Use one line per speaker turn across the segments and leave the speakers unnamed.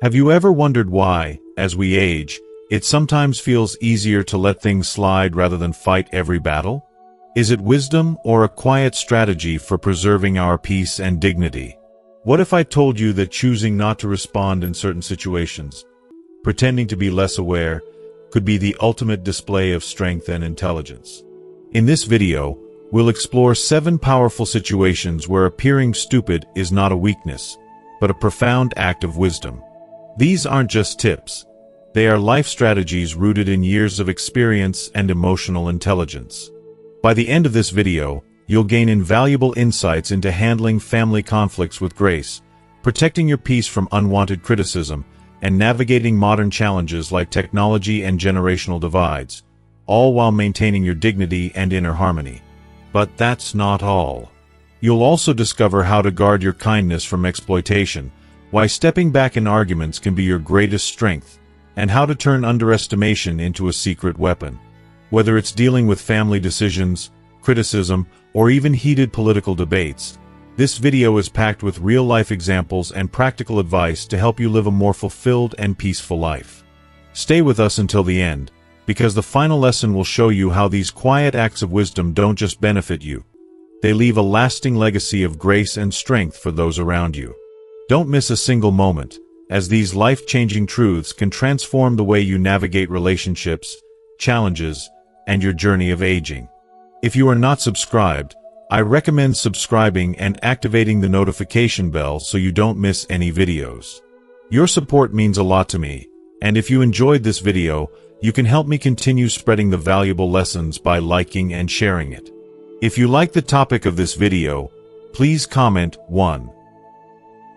Have you ever wondered why, as we age, it sometimes feels easier to let things slide rather than fight every battle? Is it wisdom or a quiet strategy for preserving our peace and dignity? What if I told you that choosing not to respond in certain situations, pretending to be less aware, could be the ultimate display of strength and intelligence? In this video, we'll explore 7 powerful situations where appearing stupid is not a weakness, but a profound act of wisdom. These aren't just tips. They are life strategies rooted in years of experience and emotional intelligence. By the end of this video, you'll gain invaluable insights into handling family conflicts with grace, protecting your peace from unwanted criticism, and navigating modern challenges like technology and generational divides, all while maintaining your dignity and inner harmony. But that's not all. You'll also discover how to guard your kindness from exploitation, why stepping back in arguments can be your greatest strength, and how to turn underestimation into a secret weapon. Whether it's dealing with family decisions, criticism, or even heated political debates, this video is packed with real-life examples and practical advice to help you live a more fulfilled and peaceful life. Stay with us until the end, because the final lesson will show you how these quiet acts of wisdom don't just benefit you. They leave a lasting legacy of grace and strength for those around you. Don't miss a single moment, as these life-changing truths can transform the way you navigate relationships, challenges, and your journey of aging. If you are not subscribed, I recommend subscribing and activating the notification bell so you don't miss any videos. Your support means a lot to me, and if you enjoyed this video, you can help me continue spreading the valuable lessons by liking and sharing it. If you like the topic of this video, please comment 1.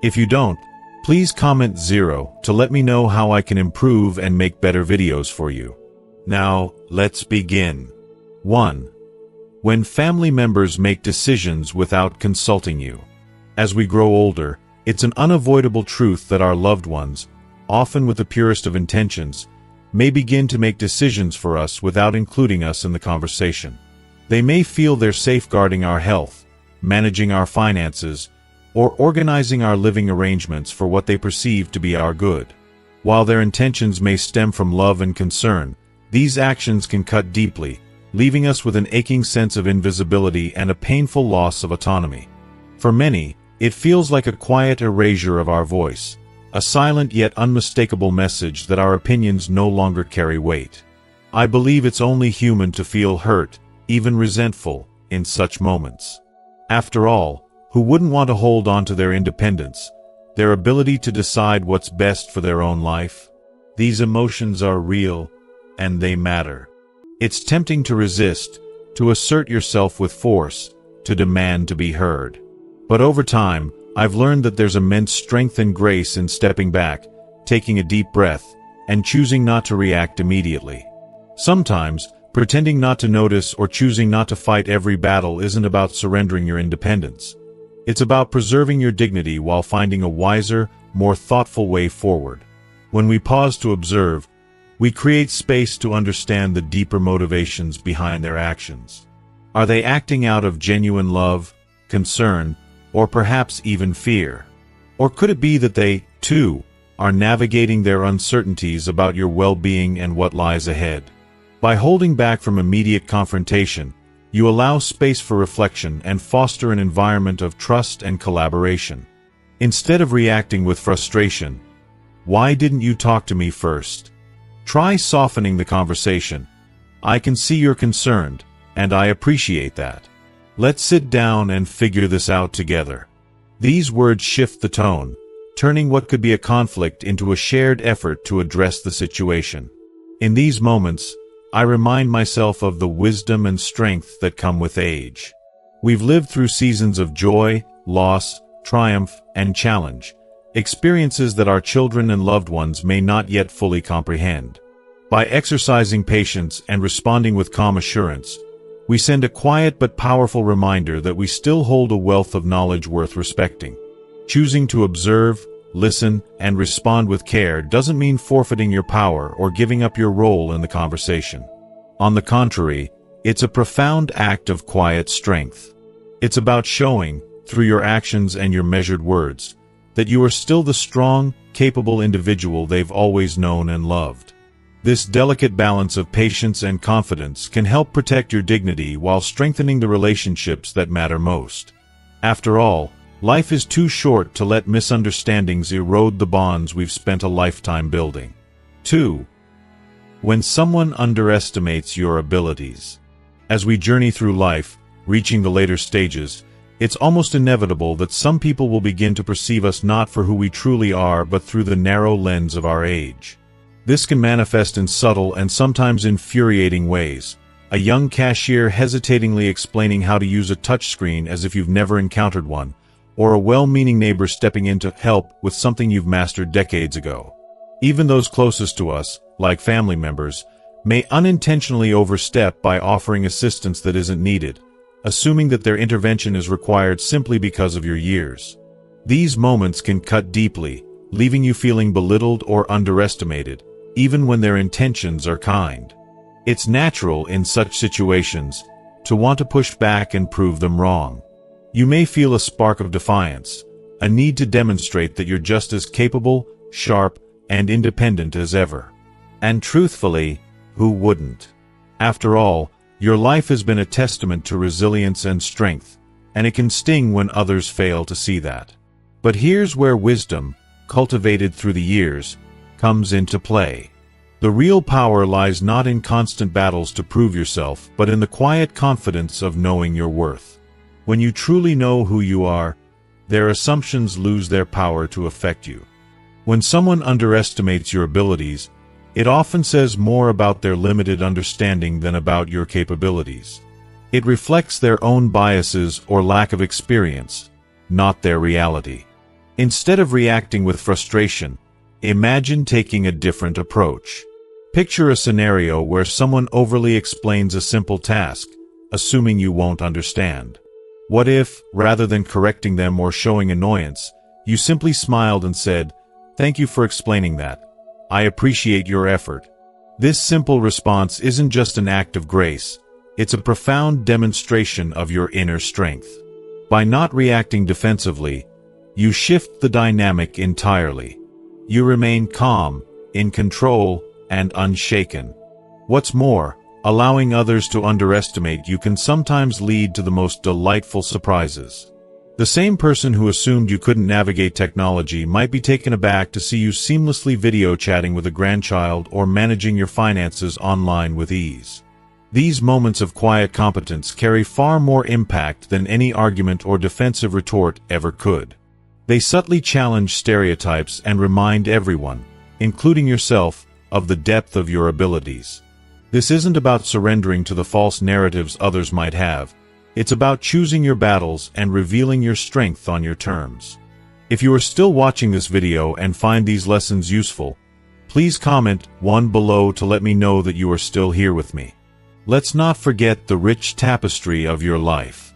If you don't, please comment 0 to let me know how I can improve and make better videos for you. Now, let's begin. 1. When family members make decisions without consulting you. As we grow older, it's an unavoidable truth that our loved ones, often with the purest of intentions, may begin to make decisions for us without including us in the conversation. They may feel they're safeguarding our health, managing our finances, or organizing our living arrangements for what they perceive to be our good. While their intentions may stem from love and concern, these actions can cut deeply, leaving us with an aching sense of invisibility and a painful loss of autonomy. For many, it feels like a quiet erasure of our voice, a silent yet unmistakable message that our opinions no longer carry weight. I believe it's only human to feel hurt, even resentful, in such moments. After all, who wouldn't want to hold on to their independence, their ability to decide what's best for their own life? These emotions are real, and they matter. It's tempting to resist, to assert yourself with force, to demand to be heard. But over time, I've learned that there's immense strength and grace in stepping back, taking a deep breath, and choosing not to react immediately. Sometimes, pretending not to notice or choosing not to fight every battle isn't about surrendering your independence. It's about preserving your dignity while finding a wiser, more thoughtful way forward. When we pause to observe, we create space to understand the deeper motivations behind their actions. Are they acting out of genuine love, concern, or perhaps even fear? Or could it be that they, too, are navigating their uncertainties about your well-being and what lies ahead? By holding back from immediate confrontation, you allow space for reflection and foster an environment of trust and collaboration. Instead of reacting with frustration, "Why didn't you talk to me first?" Try softening the conversation. "I can see you're concerned, and I appreciate that. Let's sit down and figure this out together." These words shift the tone, turning what could be a conflict into a shared effort to address the situation. In these moments, I remind myself of the wisdom and strength that come with age. We've lived through seasons of joy, loss, triumph, and challenge, experiences that our children and loved ones may not yet fully comprehend. By exercising patience and responding with calm assurance, we send a quiet but powerful reminder that we still hold a wealth of knowledge worth respecting. Choosing to observe, listen, and respond with care doesn't mean forfeiting your power or giving up your role in the conversation. On the contrary, it's a profound act of quiet strength. It's about showing, through your actions and your measured words, that you are still the strong, capable individual they've always known and loved. This delicate balance of patience and confidence can help protect your dignity while strengthening the relationships that matter most. After all, life is too short to let misunderstandings erode the bonds we've spent a lifetime building. 2. When someone underestimates your abilities. As we journey through life, reaching the later stages, it's almost inevitable that some people will begin to perceive us not for who we truly are but through the narrow lens of our age. This can manifest in subtle and sometimes infuriating ways. A young cashier hesitatingly explaining how to use a touchscreen as if you've never encountered one, or a well-meaning neighbor stepping in to help with something you've mastered decades ago. Even those closest to us, like family members, may unintentionally overstep by offering assistance that isn't needed, assuming that their intervention is required simply because of your years. These moments can cut deeply, leaving you feeling belittled or underestimated, even when their intentions are kind. It's natural in such situations to want to push back and prove them wrong. You may feel a spark of defiance, a need to demonstrate that you're just as capable, sharp, and independent as ever. And truthfully, who wouldn't? After all, your life has been a testament to resilience and strength, and it can sting when others fail to see that. But here's where wisdom, cultivated through the years, comes into play. The real power lies not in constant battles to prove yourself, but in the quiet confidence of knowing your worth. When you truly know who you are, their assumptions lose their power to affect you. When someone underestimates your abilities, it often says more about their limited understanding than about your capabilities. It reflects their own biases or lack of experience, not their reality. Instead of reacting with frustration, imagine taking a different approach. Picture a scenario where someone overly explains a simple task, assuming you won't understand. What if, rather than correcting them or showing annoyance, you simply smiled and said, "Thank you for explaining that. I appreciate your effort." This simple response isn't just an act of grace, it's a profound demonstration of your inner strength. By not reacting defensively, you shift the dynamic entirely. You remain calm, in control, and unshaken. What's more, allowing others to underestimate you can sometimes lead to the most delightful surprises. The same person who assumed you couldn't navigate technology might be taken aback to see you seamlessly video chatting with a grandchild or managing your finances online with ease. These moments of quiet competence carry far more impact than any argument or defensive retort ever could. They subtly challenge stereotypes and remind everyone, including yourself, of the depth of your abilities. This isn't about surrendering to the false narratives others might have. It's about choosing your battles and revealing your strength on your terms. If you are still watching this video and find these lessons useful, please comment 1 below to let me know that you are still here with me. Let's not forget the rich tapestry of your life.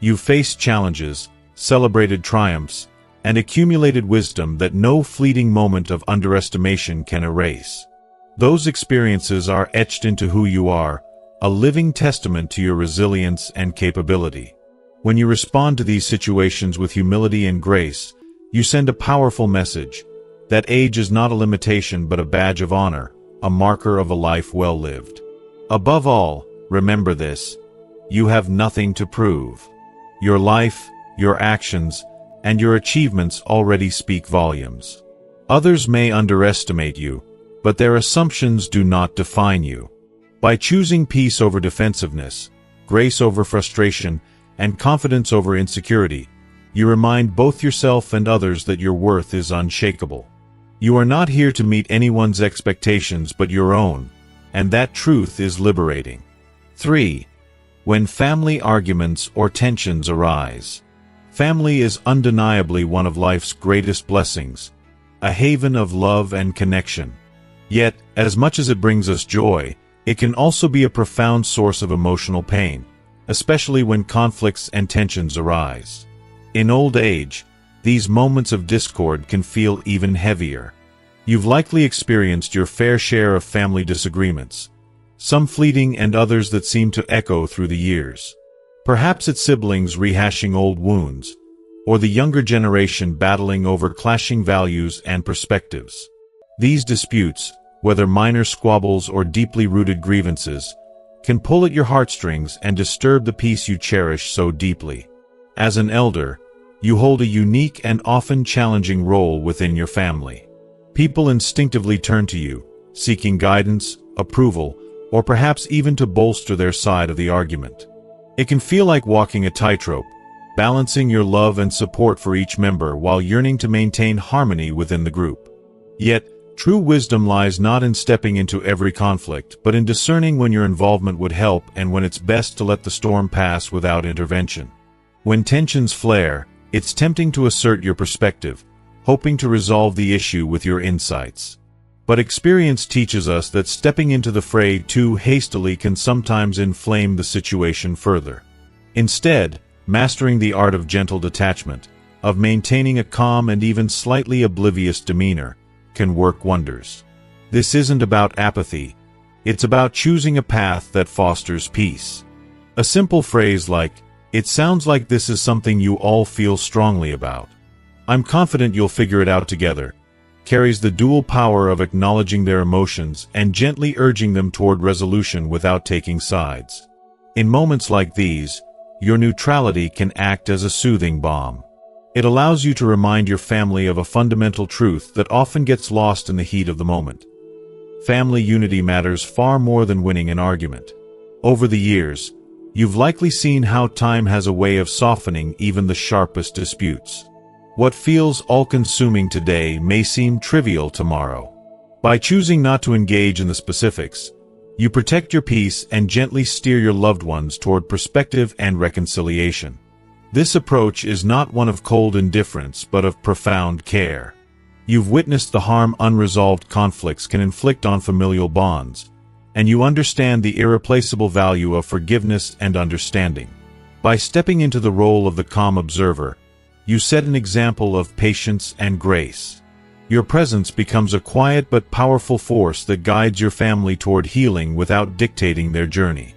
You've faced challenges, celebrated triumphs, and accumulated wisdom that no fleeting moment of underestimation can erase. Those experiences are etched into who you are, a living testament to your resilience and capability. When you respond to these situations with humility and grace, you send a powerful message that age is not a limitation but a badge of honor, a marker of a life well lived. Above all, remember this: you have nothing to prove. Your life, your actions, and your achievements already speak volumes. Others may underestimate you, but their assumptions do not define you. By choosing peace over defensiveness, grace over frustration, and confidence over insecurity, you remind both yourself and others that your worth is unshakable. You are not here to meet anyone's expectations but your own, and that truth is liberating. 3. When family arguments or tensions arise. Family is undeniably one of life's greatest blessings, a haven of love and connection. Yet, as much as it brings us joy, it can also be a profound source of emotional pain, especially when conflicts and tensions arise. In old age, these moments of discord can feel even heavier. You've likely experienced your fair share of family disagreements, some fleeting and others that seem to echo through the years. Perhaps it's siblings rehashing old wounds, or the younger generation battling over clashing values and perspectives. These disputes, whether minor squabbles or deeply rooted grievances, can pull at your heartstrings and disturb the peace you cherish so deeply. As an elder, you hold a unique and often challenging role within your family. People instinctively turn to you, seeking guidance, approval, or perhaps even to bolster their side of the argument. It can feel like walking a tightrope, balancing your love and support for each member while yearning to maintain harmony within the group. Yet, true wisdom lies not in stepping into every conflict, but in discerning when your involvement would help and when it's best to let the storm pass without intervention. When tensions flare, it's tempting to assert your perspective, hoping to resolve the issue with your insights. But experience teaches us that stepping into the fray too hastily can sometimes inflame the situation further. Instead, mastering the art of gentle detachment, of maintaining a calm and even slightly oblivious demeanor, can work wonders. This isn't about apathy, it's about choosing a path that fosters peace. A simple phrase like, "It sounds like this is something you all feel strongly about. I'm confident you'll figure it out together," carries the dual power of acknowledging their emotions and gently urging them toward resolution without taking sides. In moments like these, your neutrality can act as a soothing balm. It allows you to remind your family of a fundamental truth that often gets lost in the heat of the moment. Family unity matters far more than winning an argument. Over the years, you've likely seen how time has a way of softening even the sharpest disputes. What feels all-consuming today may seem trivial tomorrow. By choosing not to engage in the specifics, you protect your peace and gently steer your loved ones toward perspective and reconciliation. This approach is not one of cold indifference but of profound care. You've witnessed the harm unresolved conflicts can inflict on familial bonds, and you understand the irreplaceable value of forgiveness and understanding. By stepping into the role of the calm observer, you set an example of patience and grace. Your presence becomes a quiet but powerful force that guides your family toward healing without dictating their journey.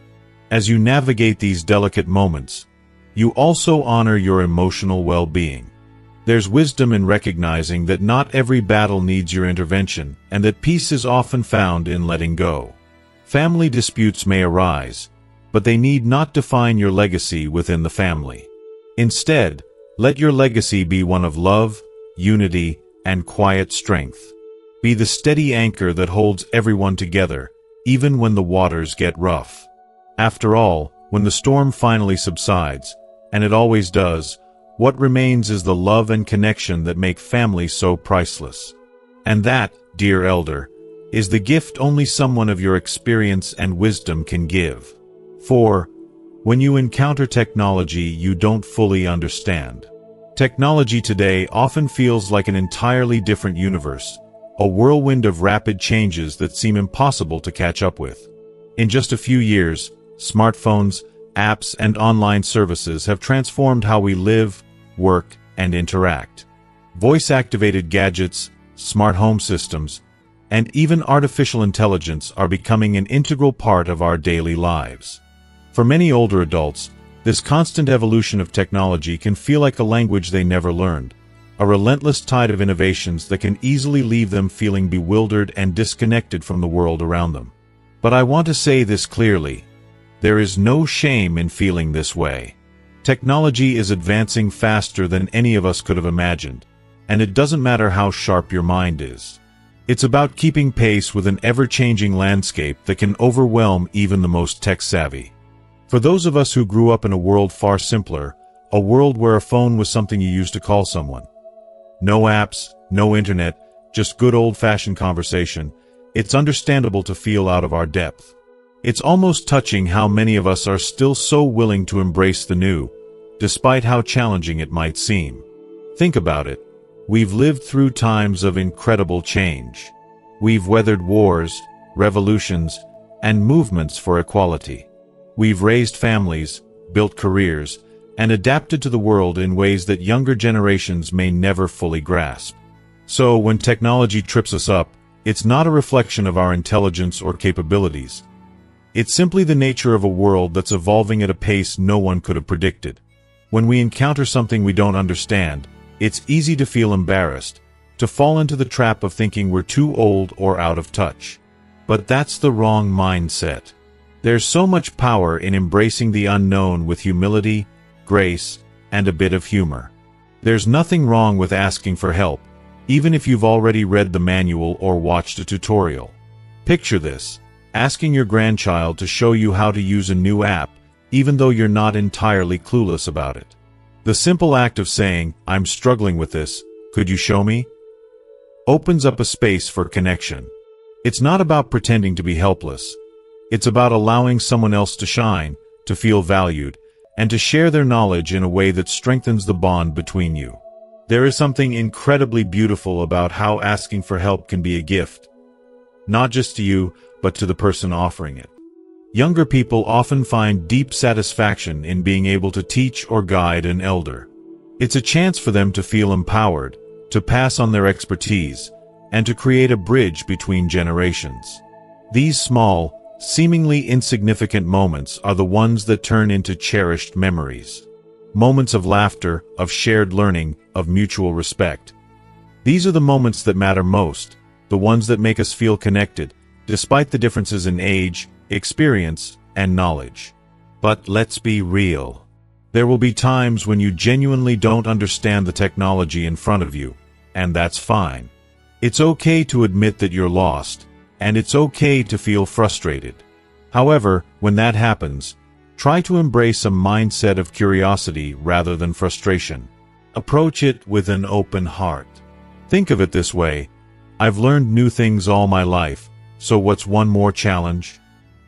As you navigate these delicate moments, you also honor your emotional well-being. There's wisdom in recognizing that not every battle needs your intervention, and that peace is often found in letting go. Family disputes may arise, but they need not define your legacy within the family. Instead, let your legacy be one of love, unity, and quiet strength. Be the steady anchor that holds everyone together, even when the waters get rough. After all, when the storm finally subsides, and it always does, what remains is the love and connection that make family so priceless. And that, dear elder, is the gift only someone of your experience and wisdom can give. For, when you encounter technology you don't fully understand. Technology today often feels like an entirely different universe, a whirlwind of rapid changes that seem impossible to catch up with. In just a few years, smartphones, apps, and online services have transformed how we live, work, and interact. Voice-activated gadgets, smart home systems, and even artificial intelligence are becoming an integral part of our daily lives. For many older adults, this constant evolution of technology can feel like a language they never learned, a relentless tide of innovations that can easily leave them feeling bewildered and disconnected from the world around them. But I want to say this clearly: there is no shame in feeling this way. Technology is advancing faster than any of us could have imagined, and it doesn't matter how sharp your mind is. It's about keeping pace with an ever-changing landscape that can overwhelm even the most tech-savvy. For those of us who grew up in a world far simpler, a world where a phone was something you used to call someone. No apps, no internet, just good old-fashioned conversation, it's understandable to feel out of our depth. It's almost touching how many of us are still so willing to embrace the new, despite how challenging it might seem. Think about it. We've lived through times of incredible change. We've weathered wars, revolutions, and movements for equality. We've raised families, built careers, and adapted to the world in ways that younger generations may never fully grasp. So, when technology trips us up, it's not a reflection of our intelligence or capabilities. It's simply the nature of a world that's evolving at a pace no one could have predicted. When we encounter something we don't understand, it's easy to feel embarrassed, to fall into the trap of thinking we're too old or out of touch. But that's the wrong mindset. There's so much power in embracing the unknown with humility, grace, and a bit of humor. There's nothing wrong with asking for help, even if you've already read the manual or watched a tutorial. Picture this: asking your grandchild to show you how to use a new app, even though you're not entirely clueless about it. The simple act of saying, "I'm struggling with this, could you show me?" opens up a space for connection. It's not about pretending to be helpless. It's about allowing someone else to shine, to feel valued, and to share their knowledge in a way that strengthens the bond between you. There is something incredibly beautiful about how asking for help can be a gift, not just to you, but to the person offering it. Younger people often find deep satisfaction in being able to teach or guide an elder. It's a chance for them to feel empowered, to pass on their expertise, and to create a bridge between generations. These small, seemingly insignificant moments are the ones that turn into cherished memories. Moments of laughter, of shared learning, of mutual respect. These are the moments that matter most, the ones that make us feel connected, despite the differences in age, experience, and knowledge. But let's be real. There will be times when you genuinely don't understand the technology in front of you, and that's fine. It's okay to admit that you're lost, and it's okay to feel frustrated. However, when that happens, try to embrace a mindset of curiosity rather than frustration. Approach it with an open heart. Think of it this way: I've learned new things all my life, so what's one more challenge?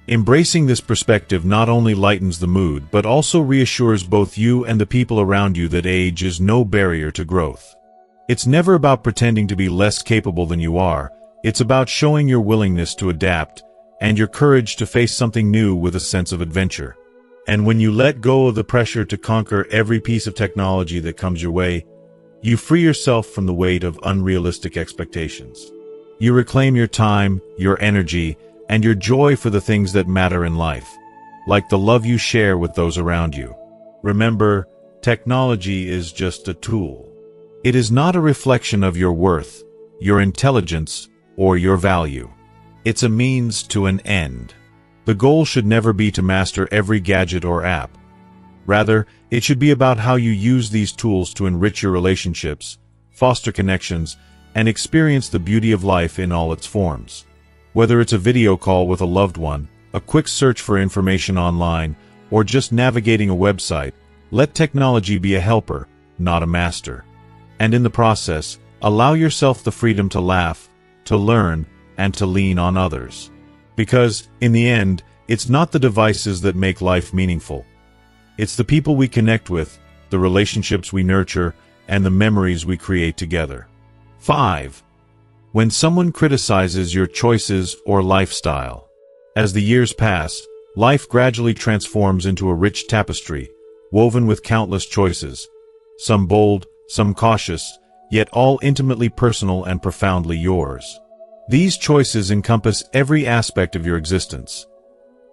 Embracing this perspective not only lightens the mood but also reassures both you and the people around you that age is no barrier to growth. It's never about pretending to be less capable than you are. It's about showing your willingness to adapt and your courage to face something new with a sense of adventure. And when you let go of the pressure to conquer every piece of technology that comes your way, you free yourself from the weight of unrealistic expectations. You reclaim your time, your energy, and your joy for the things that matter in life, like the love you share with those around you. Remember, technology is just a tool. It is not a reflection of your worth, your intelligence, or your value. It's a means to an end. The goal should never be to master every gadget or app. Rather, it should be about how you use these tools to enrich your relationships, foster connections, and experience the beauty of life in all its forms. Whether it's a video call with a loved one, a quick search for information online, or just navigating a website, let technology be a helper, not a master. And in the process, allow yourself the freedom to laugh, to learn, and to lean on others. Because, in the end, it's not the devices that make life meaningful. It's the people we connect with, the relationships we nurture, and the memories we create together. 5. When someone criticizes your choices or lifestyle. As the years pass, life gradually transforms into a rich tapestry, woven with countless choices, some bold, some cautious, yet all intimately personal and profoundly yours. These choices encompass every aspect of your existence.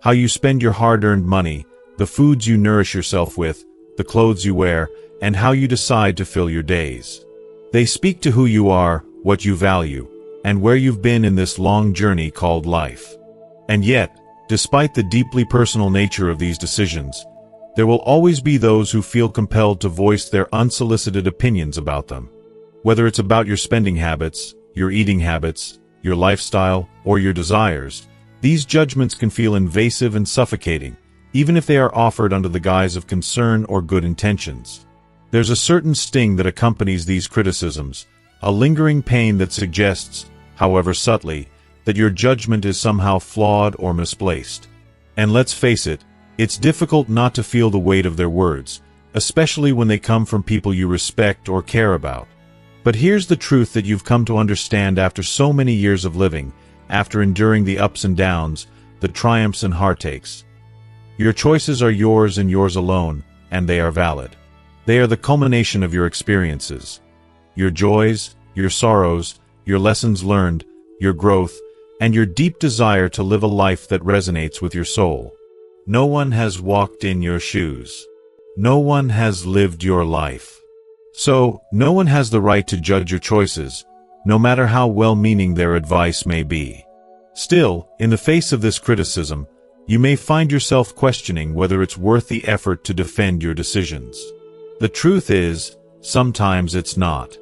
How you spend your hard-earned money, the foods you nourish yourself with, the clothes you wear, and how you decide to fill your days. They speak to who you are, what you value, and where you've been in this long journey called life. And yet, despite the deeply personal nature of these decisions, there will always be those who feel compelled to voice their unsolicited opinions about them. Whether it's about your spending habits, your eating habits, your lifestyle, or your desires, these judgments can feel invasive and suffocating, even if they are offered under the guise of concern or good intentions. There's a certain sting that accompanies these criticisms, a lingering pain that suggests, however subtly, that your judgment is somehow flawed or misplaced. And let's face it, it's difficult not to feel the weight of their words, especially when they come from people you respect or care about. But here's the truth that you've come to understand after so many years of living, after enduring the ups and downs, the triumphs and heartaches. Your choices are yours and yours alone, and they are valid. They are the culmination of your experiences, your joys, your sorrows, your lessons learned, your growth, and your deep desire to live a life that resonates with your soul. No one has walked in your shoes. no one has lived your life. So, no one has the right to judge your choices, no matter how well-meaning their advice may be. Still, in the face of this criticism, you may find yourself questioning whether it's worth the effort to defend your decisions. The truth is, sometimes it's not.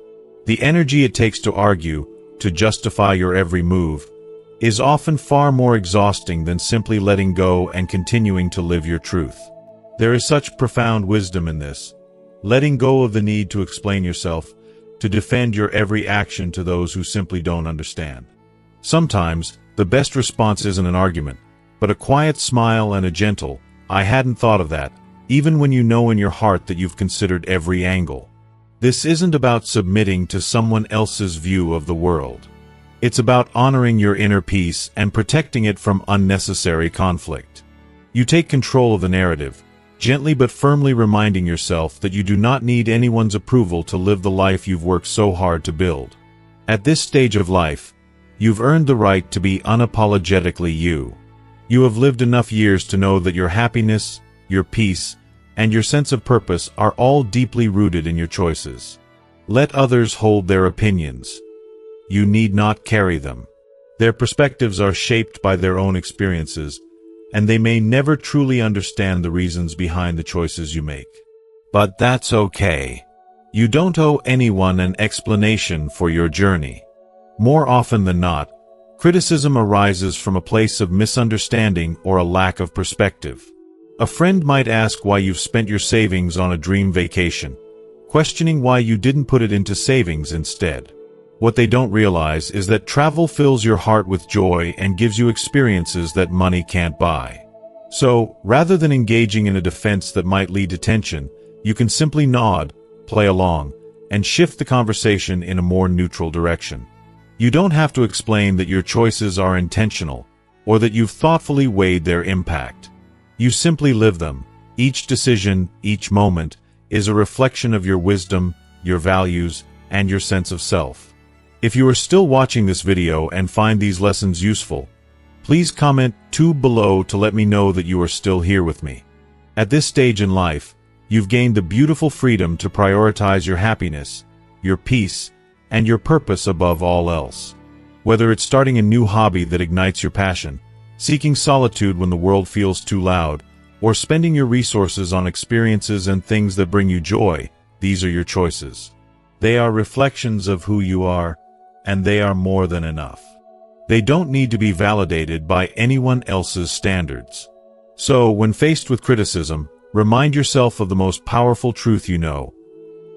The energy it takes to argue, to justify your every move, is often far more exhausting than simply letting go and continuing to live your truth. There is such profound wisdom in this, letting go of the need to explain yourself, to defend your every action to those who simply don't understand. Sometimes, the best response isn't an argument, but a quiet smile and a gentle, "I hadn't thought of that," even when you know in your heart that you've considered every angle. This isn't about submitting to someone else's view of the world. It's about honoring your inner peace and protecting it from unnecessary conflict. You take control of the narrative, gently but firmly reminding yourself that you do not need anyone's approval to live the life you've worked so hard to build. At this stage of life, you've earned the right to be unapologetically you. You have lived enough years to know that your happiness, your peace, and your sense of purpose are all deeply rooted in your choices. Let others hold their opinions. You need not carry them. Their perspectives are shaped by their own experiences, and they may never truly understand the reasons behind the choices you make. But that's okay. You don't owe anyone an explanation for your journey. More often than not, criticism arises from a place of misunderstanding or a lack of perspective. A friend might ask why you've spent your savings on a dream vacation, questioning why you didn't put it into savings instead. What they don't realize is that travel fills your heart with joy and gives you experiences that money can't buy. So, rather than engaging in a defense that might lead to tension, you can simply nod, play along, and shift the conversation in a more neutral direction. You don't have to explain that your choices are intentional, or that you've thoughtfully weighed their impact. You simply live them. Each decision, each moment, is a reflection of your wisdom, your values, and your sense of self. If you are still watching this video and find these lessons useful, please comment 2 below to let me know that you are still here with me. At this stage in life, you've gained the beautiful freedom to prioritize your happiness, your peace, and your purpose above all else. Whether it's starting a new hobby that ignites your passion, seeking solitude when the world feels too loud, or spending your resources on experiences and things that bring you joy, these are your choices. They are reflections of who you are, and they are more than enough. They don't need to be validated by anyone else's standards. So, when faced with criticism, remind yourself of the most powerful truth you know.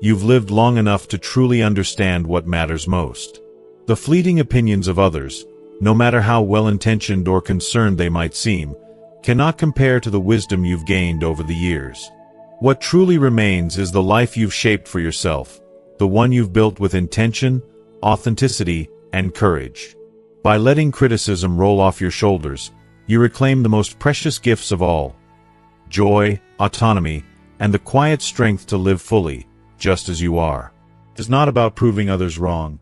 You've lived long enough to truly understand what matters most. The fleeting opinions of others, no matter how well-intentioned or concerned they might seem, cannot compare to the wisdom you've gained over the years. What truly remains is the life you've shaped for yourself, the one you've built with intention, authenticity, and courage. By letting criticism roll off your shoulders, you reclaim the most precious gifts of all: joy, autonomy, and the quiet strength to live fully, just as you are. It's not about proving others wrong.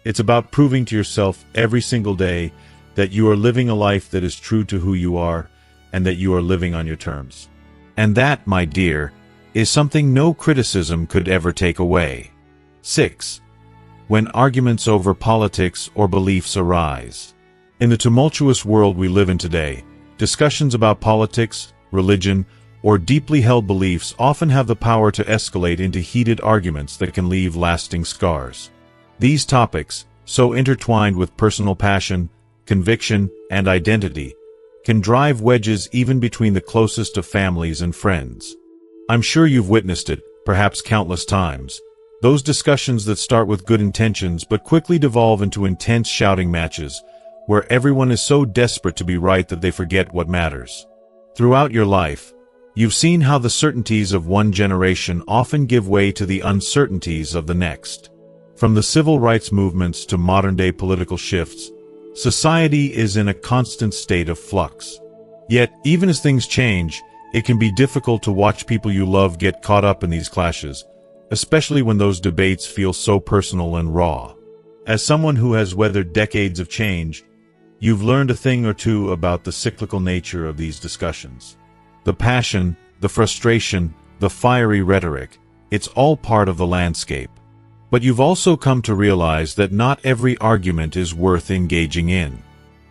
It's about proving to yourself every single day that you are living a life that is true to who you are and that you are living on your terms. And that, my dear, is something no criticism could ever take away. 6. When arguments over politics or beliefs arise. In the tumultuous world we live in today, discussions about politics, religion, or deeply held beliefs often have the power to escalate into heated arguments that can leave lasting scars. These topics, so intertwined with personal passion, conviction, and identity, can drive wedges even between the closest of families and friends. I'm sure you've witnessed it, perhaps countless times. Those discussions that start with good intentions but quickly devolve into intense shouting matches, where everyone is so desperate to be right that they forget what matters. Throughout your life, you've seen how the certainties of one generation often give way to the uncertainties of the next. From the civil rights movements to modern-day political shifts, society is in a constant state of flux. Yet, even as things change, it can be difficult to watch people you love get caught up in these clashes, especially when those debates feel so personal and raw. As someone who has weathered decades of change, you've learned a thing or two about the cyclical nature of these discussions. The passion, the frustration, the fiery rhetoric, it's all part of the landscape. But you've also come to realize that not every argument is worth engaging in.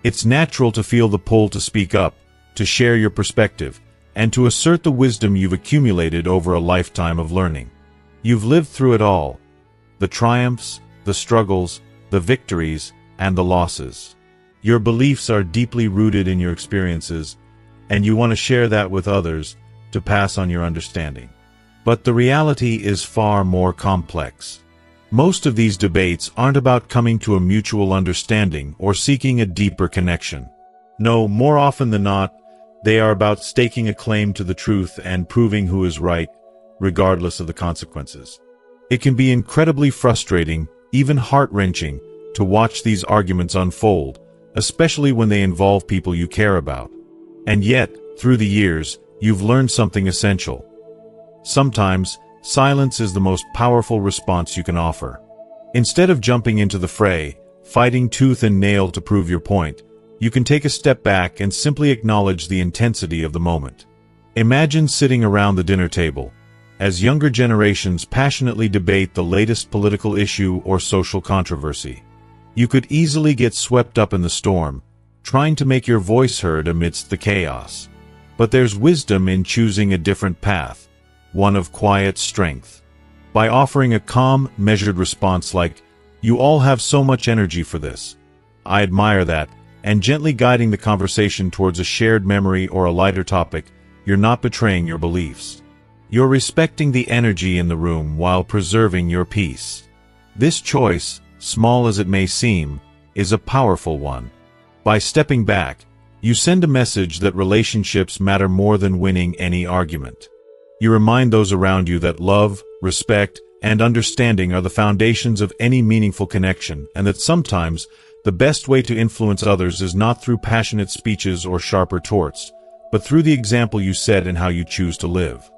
It's natural to feel the pull to speak up, to share your perspective, and to assert the wisdom you've accumulated over a lifetime of learning. You've lived through it all: the triumphs, the struggles, the victories, and the losses. Your beliefs are deeply rooted in your experiences, and you want to share that with others to pass on your understanding. But the reality is far more complex. Most of these debates aren't about coming to a mutual understanding or seeking a deeper connection. No, more often than not, they are about staking a claim to the truth and proving who is right, regardless of the consequences. It can be incredibly frustrating, even heart-wrenching, to watch these arguments unfold, especially when they involve people you care about. And yet, through the years, you've learned something essential. Sometimes, silence is the most powerful response you can offer. Instead of jumping into the fray, fighting tooth and nail to prove your point, you can take a step back and simply acknowledge the intensity of the moment. Imagine sitting around the dinner table, as younger generations passionately debate the latest political issue or social controversy. You could easily get swept up in the storm, trying to make your voice heard amidst the chaos. But there's wisdom in choosing a different path, one of quiet strength. By offering a calm, measured response like, "You all have so much energy for this. I admire that," and gently guiding the conversation towards a shared memory or a lighter topic, you're not betraying your beliefs. You're respecting the energy in the room while preserving your peace. This choice, small as it may seem, is a powerful one. By stepping back, you send a message that relationships matter more than winning any argument. You remind those around you that love, respect, and understanding are the foundations of any meaningful connection, and that sometimes the best way to influence others is not through passionate speeches or sharp retorts, but through the example you set and how you choose to live.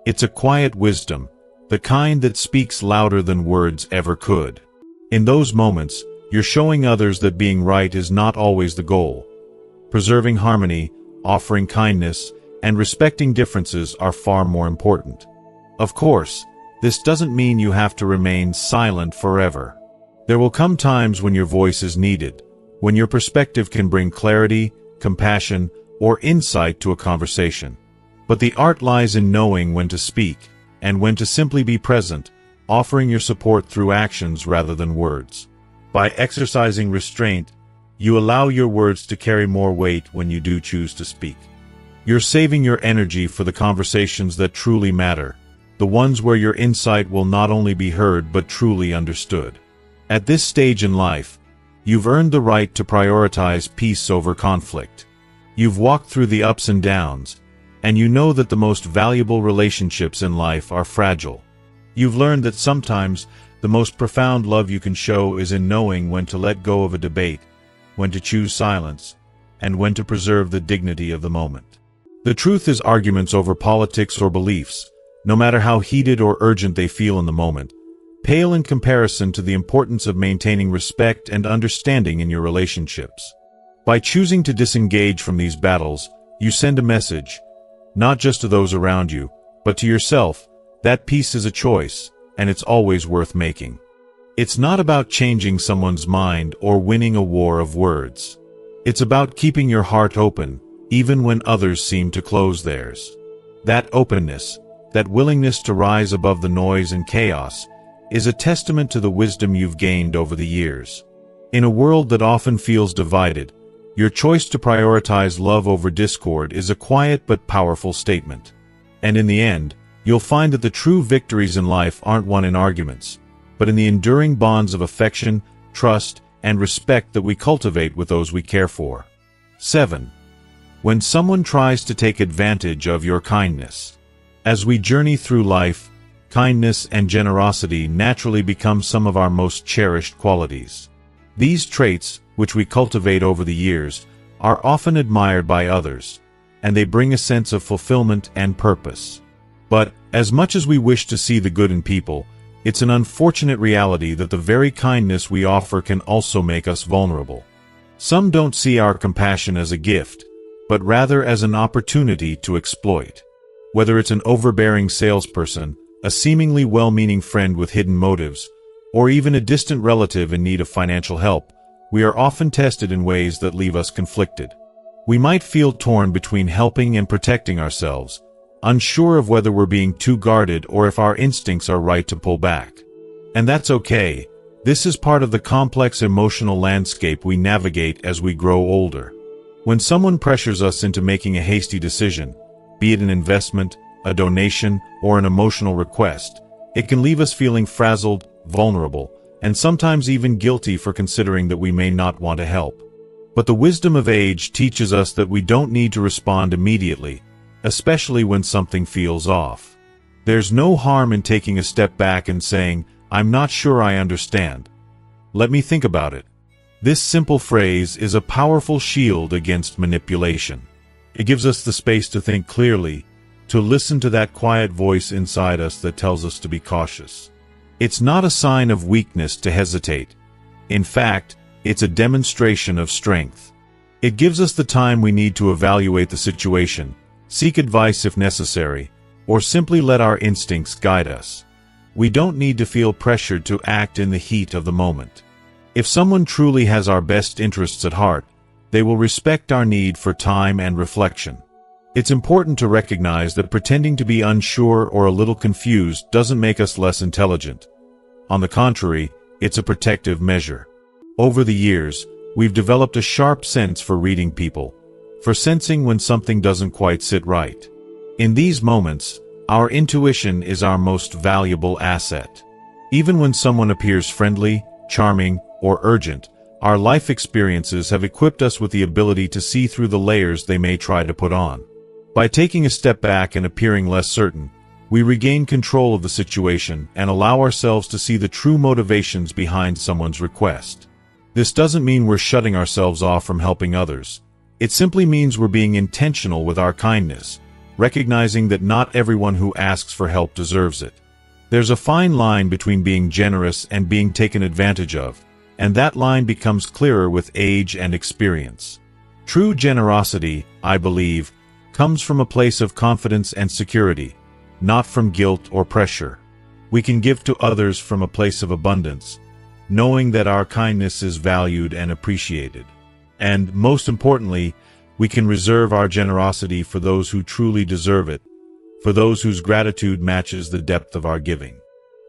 It's a quiet wisdom, the kind that speaks louder than words ever could. In those moments, you're showing others that being right is not always the goal. Preserving harmony, offering kindness, and respecting differences are far more important. Of course, this doesn't mean you have to remain silent forever. There will come times when your voice is needed, when your perspective can bring clarity, compassion, or insight to a conversation. But the art lies in knowing when to speak, and when to simply be present, offering your support through actions rather than words. By exercising restraint, you allow your words to carry more weight when you do choose to speak. You're saving your energy for the conversations that truly matter, the ones where your insight will not only be heard but truly understood. At this stage in life, you've earned the right to prioritize peace over conflict. You've walked through the ups and downs, and you know that the most valuable relationships in life are fragile. You've learned that sometimes the most profound love you can show is in knowing when to let go of a debate, when to choose silence, and when to preserve the dignity of the moment. The truth is, arguments over politics or beliefs, no matter how heated or urgent they feel in the moment, pale in comparison to the importance of maintaining respect and understanding in your relationships. By choosing to disengage from these battles, you send a message, not just to those around you, but to yourself, that peace is a choice, and it's always worth making. It's not about changing someone's mind or winning a war of words. It's about keeping your heart open, even when others seem to close theirs. That openness, that willingness to rise above the noise and chaos, is a testament to the wisdom you've gained over the years. In a world that often feels divided, your choice to prioritize love over discord is a quiet but powerful statement. And in the end, you'll find that the true victories in life aren't won in arguments, but in the enduring bonds of affection, trust, and respect that we cultivate with those we care for. 7. When someone tries to take advantage of your kindness. As we journey through life, kindness and generosity naturally become some of our most cherished qualities. These traits, which we cultivate over the years, are often admired by others, and they bring a sense of fulfillment and purpose. But, as much as we wish to see the good in people, it's an unfortunate reality that the very kindness we offer can also make us vulnerable. Some don't see our compassion as a gift, but rather as an opportunity to exploit. Whether it's an overbearing salesperson, a seemingly well-meaning friend with hidden motives, or even a distant relative in need of financial help, we are often tested in ways that leave us conflicted. We might feel torn between helping and protecting ourselves, unsure of whether we're being too guarded or if our instincts are right to pull back. And that's okay. This is part of the complex emotional landscape we navigate as we grow older. When someone pressures us into making a hasty decision, be it an investment, a donation, or an emotional request, it can leave us feeling frazzled, vulnerable, and sometimes even guilty for considering that we may not want to help. But the wisdom of age teaches us that we don't need to respond immediately, especially when something feels off. There's no harm in taking a step back and saying, "I'm not sure I understand. Let me think about it." This simple phrase is a powerful shield against manipulation. It gives us the space to think clearly, to listen to that quiet voice inside us that tells us to be cautious. It's not a sign of weakness to hesitate. In fact, it's a demonstration of strength. It gives us the time we need to evaluate the situation, seek advice if necessary, or simply let our instincts guide us. We don't need to feel pressured to act in the heat of the moment. If someone truly has our best interests at heart, they will respect our need for time and reflection. It's important to recognize that pretending to be unsure or a little confused doesn't make us less intelligent. On the contrary, it's a protective measure. Over the years, we've developed a sharp sense for reading people, for sensing when something doesn't quite sit right. In these moments, our intuition is our most valuable asset. Even when someone appears friendly, charming, or urgent, our life experiences have equipped us with the ability to see through the layers they may try to put on. By taking a step back and appearing less certain, we regain control of the situation and allow ourselves to see the true motivations behind someone's request. This doesn't mean we're shutting ourselves off from helping others. It simply means we're being intentional with our kindness, recognizing that not everyone who asks for help deserves it. There's a fine line between being generous and being taken advantage of, and that line becomes clearer with age and experience. True generosity, I believe, comes from a place of confidence and security, not from guilt or pressure. We can give to others from a place of abundance, knowing that our kindness is valued and appreciated. And, most importantly, we can reserve our generosity for those who truly deserve it, for those whose gratitude matches the depth of our giving.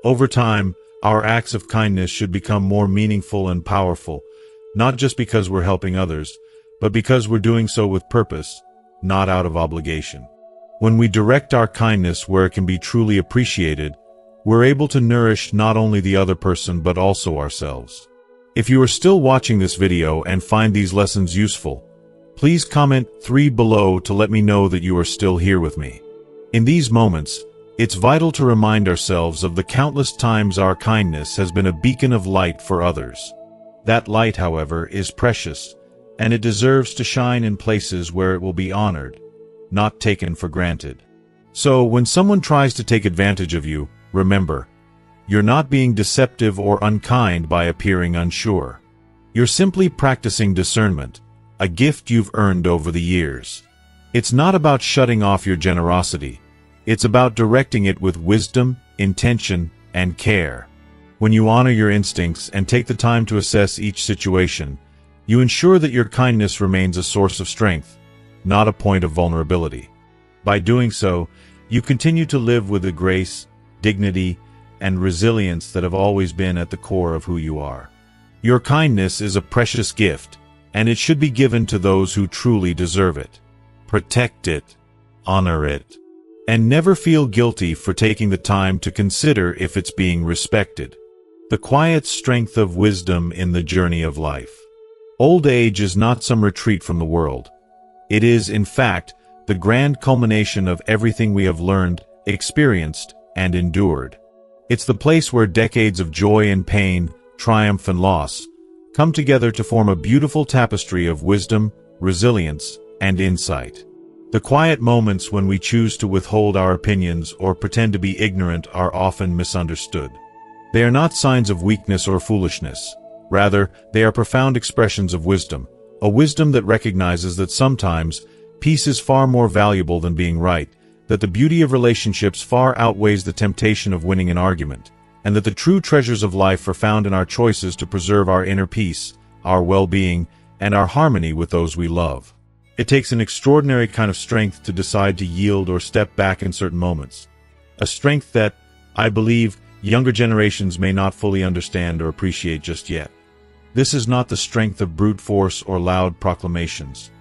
Over time, our acts of kindness should become more meaningful and powerful, not just because we're helping others, but because we're doing so with purpose, not out of obligation. When we direct our kindness where it can be truly appreciated, we're able to nourish not only the other person but also ourselves. If you are still watching this video and find these lessons useful, please comment 3 below to let me know that you are still here with me. In these moments, it's vital to remind ourselves of the countless times our kindness has been a beacon of light for others. That light, however, is precious, and it deserves to shine in places where it will be honored, not taken for granted. So, when someone tries to take advantage of you, remember, you're not being deceptive or unkind by appearing unsure. You're simply practicing discernment, a gift you've earned over the years. It's not about shutting off your generosity. It's about directing it with wisdom, intention, and care. When you honor your instincts and take the time to assess each situation, you ensure that your kindness remains a source of strength, not a point of vulnerability. By doing so, you continue to live with the grace, dignity, and resilience that have always been at the core of who you are. Your kindness is a precious gift, and it should be given to those who truly deserve it. Protect it, honor it, and never feel guilty for taking the time to consider if it's being respected. The quiet strength of wisdom in the journey of life. Old age is not some retreat from the world. It is, in fact, the grand culmination of everything we have learned, experienced, and endured. It's the place where decades of joy and pain, triumph and loss, come together to form a beautiful tapestry of wisdom, resilience, and insight. The quiet moments when we choose to withhold our opinions or pretend to be ignorant are often misunderstood. They are not signs of weakness or foolishness. Rather, they are profound expressions of wisdom, a wisdom that recognizes that sometimes peace is far more valuable than being right, that the beauty of relationships far outweighs the temptation of winning an argument, and that the true treasures of life are found in our choices to preserve our inner peace, our well-being, and our harmony with those we love. It takes an extraordinary kind of strength to decide to yield or step back in certain moments. A strength that, I believe, younger generations may not fully understand or appreciate just yet. This is not the strength of brute force or loud proclamations.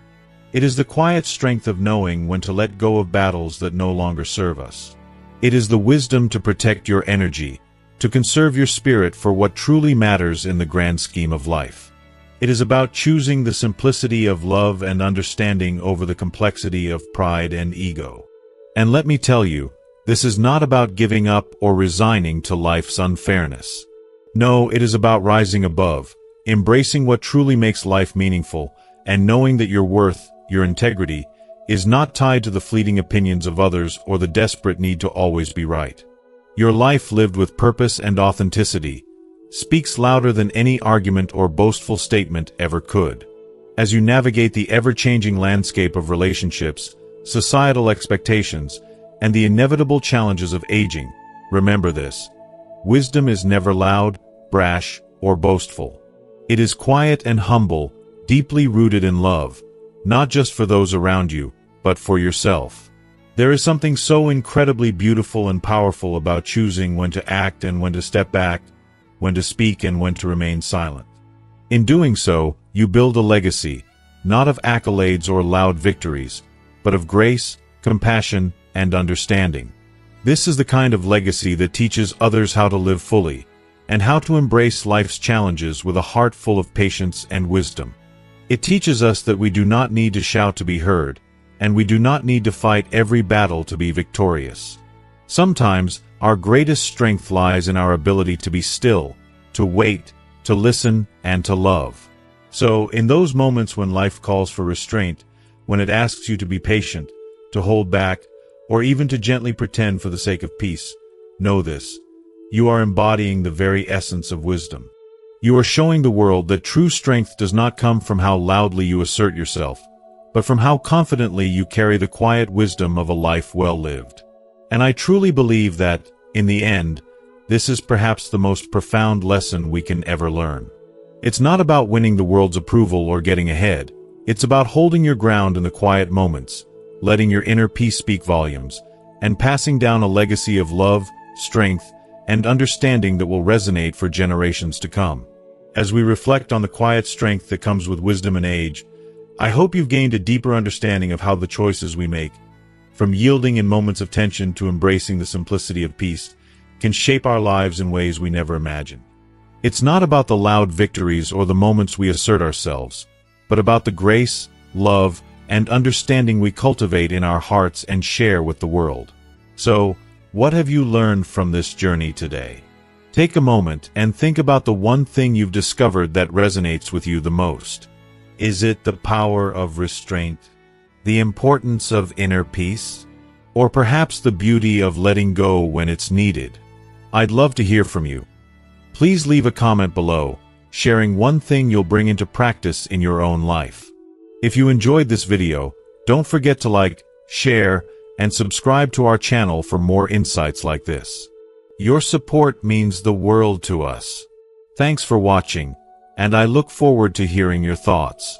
It is the quiet strength of knowing when to let go of battles that no longer serve us. It is the wisdom to protect your energy, to conserve your spirit for what truly matters in the grand scheme of life. It is about choosing the simplicity of love and understanding over the complexity of pride and ego. And let me tell you, this is not about giving up or resigning to life's unfairness. No, it is about rising above, embracing what truly makes life meaningful, and knowing that your worth, your integrity, is not tied to the fleeting opinions of others or the desperate need to always be right. Your life lived with purpose and authenticity speaks louder than any argument or boastful statement ever could. As you navigate the ever-changing landscape of relationships, societal expectations, and the inevitable challenges of aging, remember this: wisdom is never loud, brash, or boastful. It is quiet and humble, deeply rooted in love, not just for those around you, but for yourself. There is something so incredibly beautiful and powerful about choosing when to act and when to step back, when to speak and when to remain silent. In doing so, you build a legacy, not of accolades or loud victories, but of grace, compassion, and understanding. This is the kind of legacy that teaches others how to live fully, and how to embrace life's challenges with a heart full of patience and wisdom. It teaches us that we do not need to shout to be heard, and we do not need to fight every battle to be victorious. Sometimes, our greatest strength lies in our ability to be still, to wait, to listen, and to love. So, in those moments when life calls for restraint, when it asks you to be patient, to hold back, or even to gently pretend for the sake of peace, know this: you are embodying the very essence of wisdom. You are showing the world that true strength does not come from how loudly you assert yourself, but from how confidently you carry the quiet wisdom of a life well lived. And I truly believe that, in the end, this is perhaps the most profound lesson we can ever learn. It's not about winning the world's approval or getting ahead. It's about holding your ground in the quiet moments, letting your inner peace speak volumes, and passing down a legacy of love, strength, and understanding that will resonate for generations to come. As we reflect on the quiet strength that comes with wisdom and age, I hope you've gained a deeper understanding of how the choices we make, from yielding in moments of tension to embracing the simplicity of peace, can shape our lives in ways we never imagined. It's not about the loud victories or the moments we assert ourselves, but about the grace, love, and understanding we cultivate in our hearts and share with the world. So, what have you learned from this journey today? Take a moment and think about the one thing you've discovered that resonates with you the most. Is it the power of restraint, the importance of inner peace, or perhaps the beauty of letting go when it's needed? I'd love to hear from you. Please leave a comment below, sharing one thing you'll bring into practice in your own life. If you enjoyed this video, don't forget to like, share, and subscribe to our channel for more insights like this. Your support means the world to us. Thanks for watching, and I look forward to hearing your thoughts.